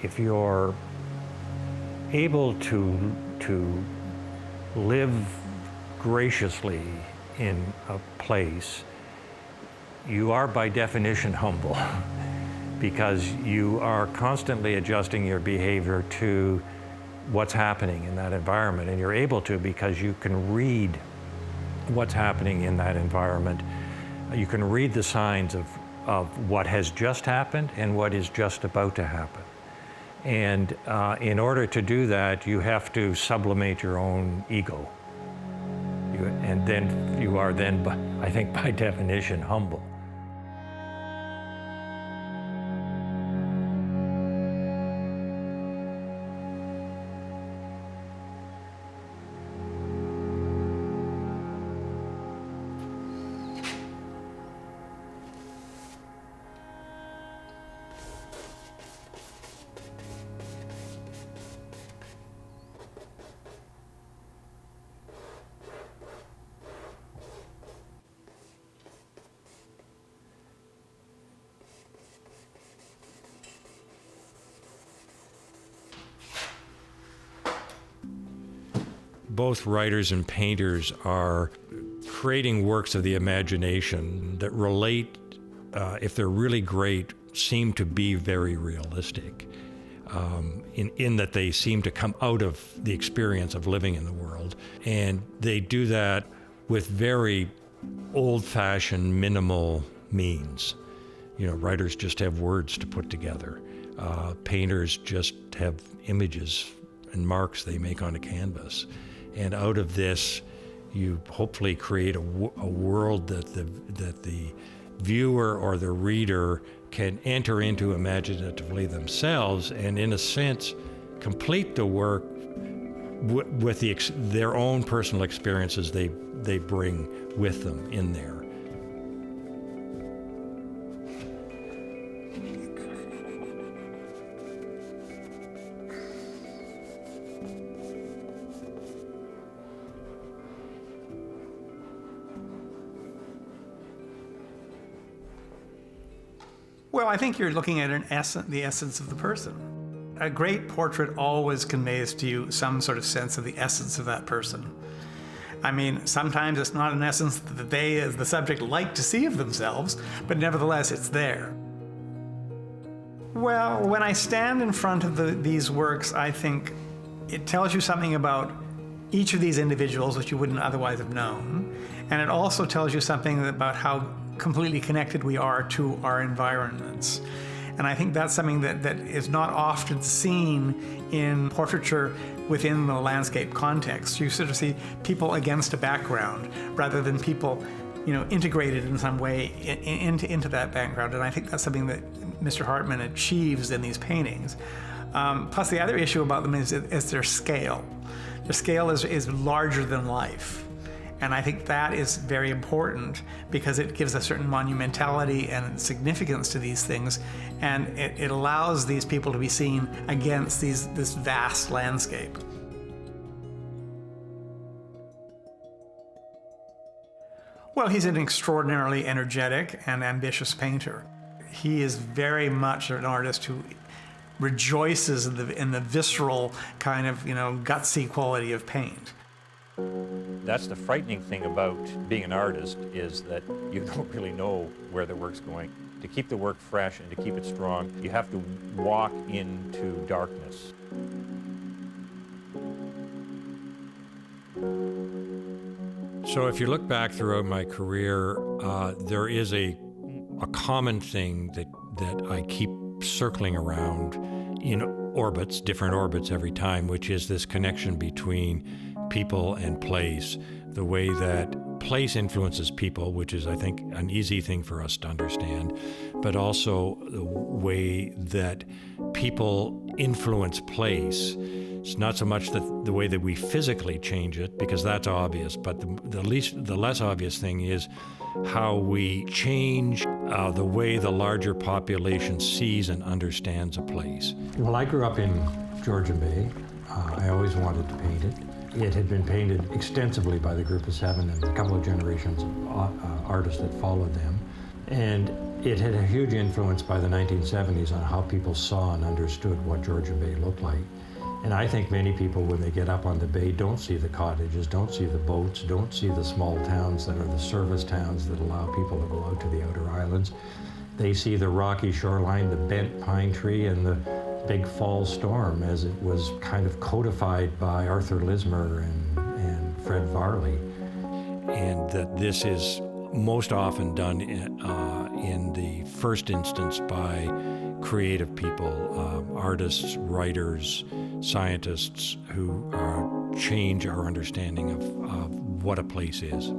if you're able to live graciously in a place, you are by definition humble because you are constantly adjusting your behavior to what's happening in that environment, and you're able to because you can read what's happening in that environment. You can read the signs of what has just happened and what is just about to happen. And in order to do that, you have to sublimate your own ego. And then you are then, I think, by definition, humble. Both writers and painters are creating works of the imagination that relate, if they're really great, seem to be very realistic, in that they seem to come out of the experience of living in the world. And they do that with very old-fashioned, minimal means. You know, writers just have words to put together. Painters just have images and marks they make on a canvas. And out of this, you hopefully create a world that the viewer or the reader can enter into imaginatively themselves, and in a sense, complete the work with their own personal experiences they bring with them in there. Well, I think you're looking at the essence of the person. A great portrait always conveys to you some sort of sense of the essence of that person. I mean, sometimes it's not an essence that they, as the subject, like to see of themselves, but nevertheless, it's there. Well, when I stand in front of these works, I think it tells you something about each of these individuals which you wouldn't otherwise have known, and it also tells you something about how completely connected we are to our environments. And I think that's something that is not often seen in portraiture within the landscape context. You sort of see people against a background rather than people, you know, integrated in some way into that background. And I think that's something that Mr. Hartman achieves in these paintings. Plus the other issue about them is their scale. Their scale is larger than life. And I think that is very important because it gives a certain monumentality and significance to these things, and it allows these people to be seen against this vast landscape. Well, he's an extraordinarily energetic and ambitious painter. He is very much an artist who rejoices in the visceral kind of, you know, gutsy quality of paint. That's the frightening thing about being an artist, is that you don't really know where the work's going. To keep the work fresh and to keep it strong, you have to walk into darkness. So if you look back throughout my career, there is a common thing that I keep circling around in orbits, different orbits every time, which is this connection between people and place, the way that place influences people, which is, I think, an easy thing for us to understand, but also the way that people influence place. It's not so much the way that we physically change it, because that's obvious, but the less obvious thing is how we change the way the larger population sees and understands a place. Well, I grew up in Georgian Bay. I always wanted to paint it. It had been painted extensively by the Group of Seven and a couple of generations of artists that followed them. And It had a huge influence by the 1970s on how people saw and understood what Georgian Bay looked like. And I think many people, when they get up on the bay, don't see the cottages, don't see the boats, don't see the small towns that are the service towns that allow people to go out to the outer islands. They see the rocky shoreline, the bent pine tree, and the big fall storm as it was kind of codified by Arthur Lismer and Fred Varley. And that this is most often done in the first instance by creative people, artists, writers, scientists who change our understanding of what a place is.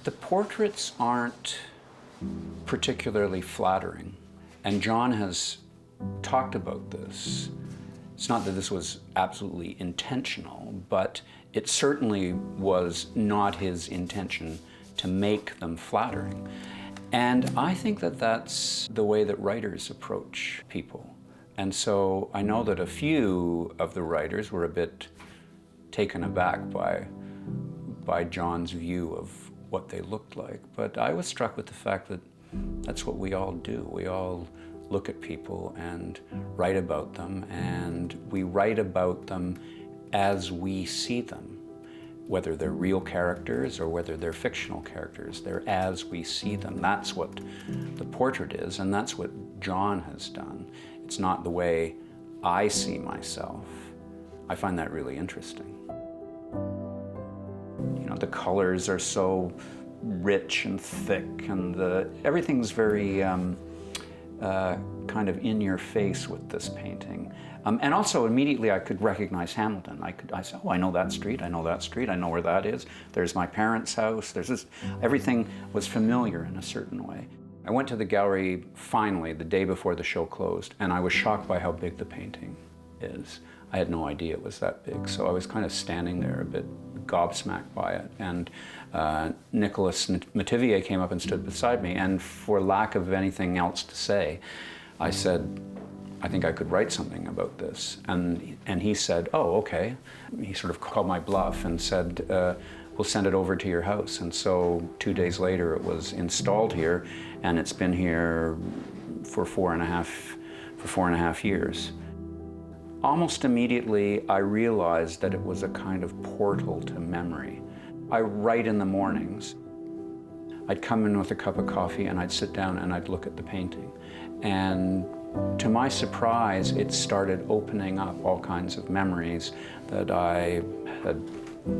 The portraits aren't particularly flattering, and John has talked about this. It's not that this was absolutely intentional, but it certainly was not his intention to make them flattering. And I think that that's the way that writers approach people. And so I know that a few of the writers were a bit taken aback by John's view of what they looked like. But I was struck with the fact that that's what we all do. We all look at people and write about them, and we write about them as we see them. Whether they're real characters or whether they're fictional characters, they're as we see them. That's what the portrait is, and that's what John has done. It's not the way I see myself. I find that really interesting. You know, the colors are so rich and thick, and everything's very kind of in your face with this painting. And also immediately I could recognize Hamilton. I said, oh, I know that street, I know that street, I know where that is. There's my parents' house, there's this. Everything was familiar in a certain way. I went to the gallery finally the day before the show closed, and I was shocked by how big the painting is. I had no idea it was that big, so I was kind of standing there a bit gobsmacked by it. And Nicholas Metivier came up and stood beside me, and for lack of anything else to say, I said, I think I could write something about this. And he said, oh, okay. He sort of called my bluff and said, we'll send it over to your house. And so 2 days later, it was installed here, and it's been here for four and a half years. Almost immediately, I realized that it was a kind of portal to memory. I write in the mornings. I'd come in with a cup of coffee, and I'd sit down and I'd look at the painting. And to my surprise, it started opening up all kinds of memories that I had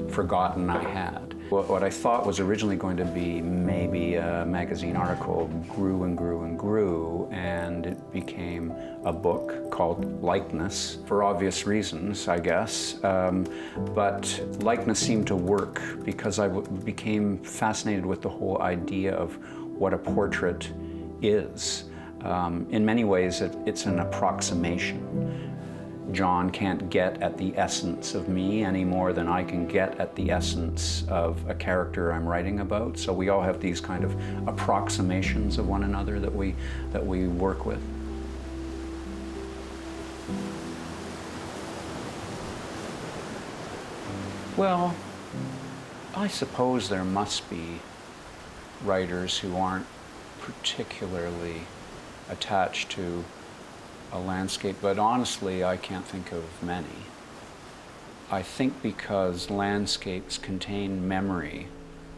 forgotten I had. What I thought was originally going to be maybe a magazine article grew and grew and grew, and it became a book called Likeness, for obvious reasons, I guess. But likeness seemed to work because I became fascinated with the whole idea of what a portrait is. In many ways, it's an approximation. John can't get at the essence of me any more than I can get at the essence of a character I'm writing about. So we all have these kind of approximations of one another that we work with. Well, I suppose there must be writers who aren't particularly attached to a landscape, but honestly, I can't think of many. I think because landscapes contain memory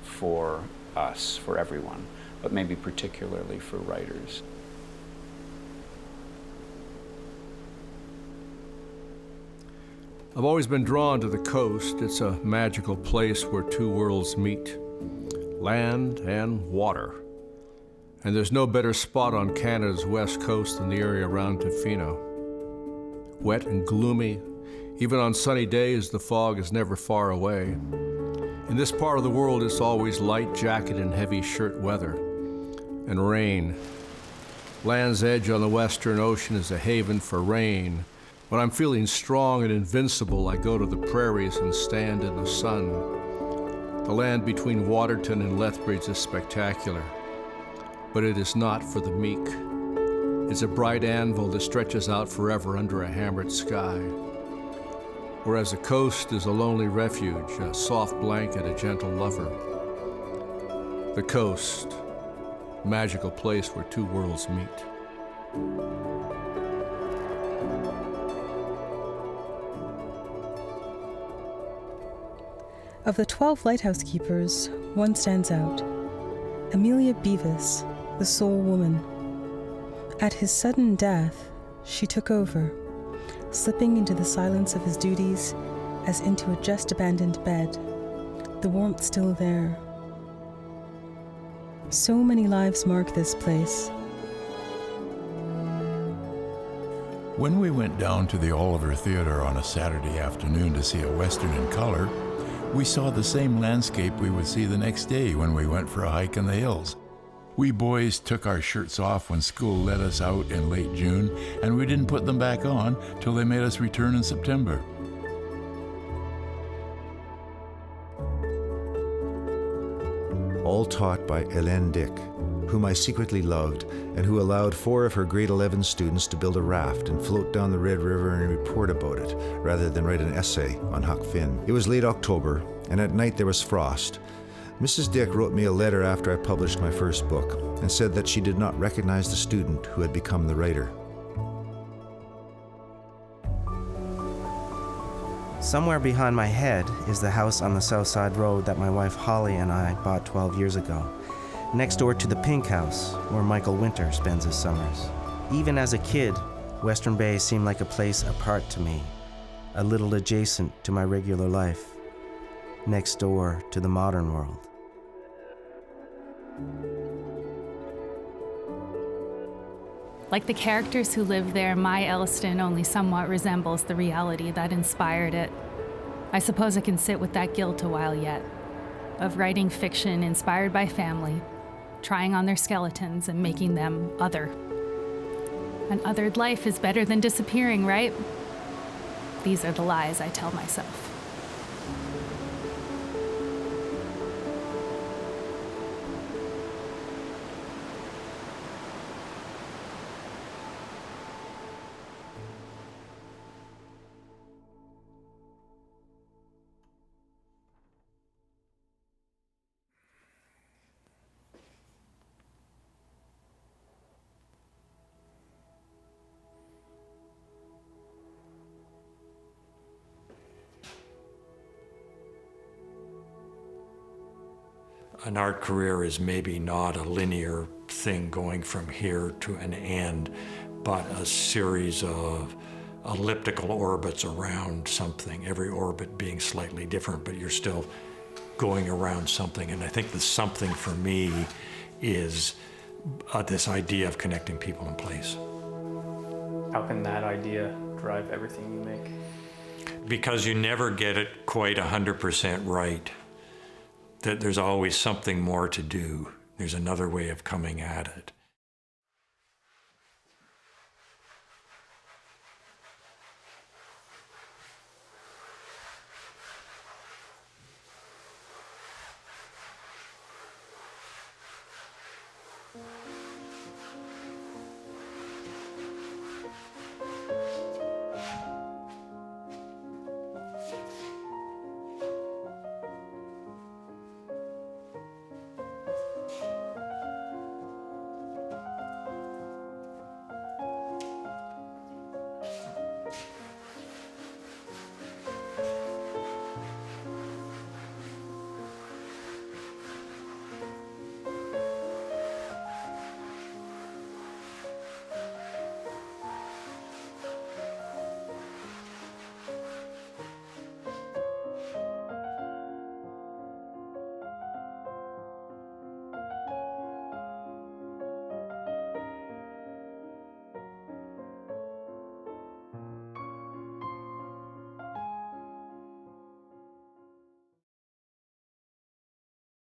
for us, for everyone, but maybe particularly for writers. I've always been drawn to the coast. It's a magical place where two worlds meet, land and water. And there's no better spot on Canada's west coast than the area around Tofino. Wet and gloomy, even on sunny days, the fog is never far away. In this part of the world, it's always light jacket and heavy shirt weather, and rain. Land's Edge on the Western Ocean is a haven for rain. When I'm feeling strong and invincible, I go to the prairies and stand in the sun. The land between Waterton and Lethbridge is spectacular, but it is not for the meek. It's a bright anvil that stretches out forever under a hammered sky. Whereas the coast is a lonely refuge, a soft blanket, a gentle lover. The coast, magical place where two worlds meet. Of the 12 lighthouse keepers, one stands out. Amelia Beavis, the sole woman. At his sudden death, she took over, slipping into the silence of his duties as into a just abandoned bed, the warmth still there. So many lives mark this place. When we went down to the Oliver Theatre on a Saturday afternoon to see a Western in color, we saw the same landscape we would see the next day when we went for a hike in the hills. We boys took our shirts off when school let us out in late June, and we didn't put them back on till they made us return in September. All taught by Hélène Dick, whom I secretly loved, and who allowed 4 of her grade 11 students to build a raft and float down the Red River and report about it, rather than write an essay on Huck Finn. It was late October, and at night there was frost. Mrs. Dick wrote me a letter after I published my first book, and said that she did not recognize the student who had become the writer. Somewhere behind my head is the house on the South Side Road that my wife Holly and I bought 12 years ago. Next door to the Pink House, where Michael Winter spends his summers. Even as a kid, Western Bay seemed like a place apart to me, a little adjacent to my regular life, next door to the modern world. Like the characters who live there, my Elliston only somewhat resembles the reality that inspired it. I suppose I can sit with that guilt a while yet, of writing fiction inspired by family, trying on their skeletons and making them other. An othered life is better than disappearing, right? These are the lies I tell myself. An art career is maybe not a linear thing going from here to an end, but a series of elliptical orbits around something, every orbit being slightly different, but you're still going around something. And I think the something for me is this idea of connecting people in place. How can that idea drive everything you make? Because you never get it quite 100% right. That there's always something more to do. There's another way of coming at it.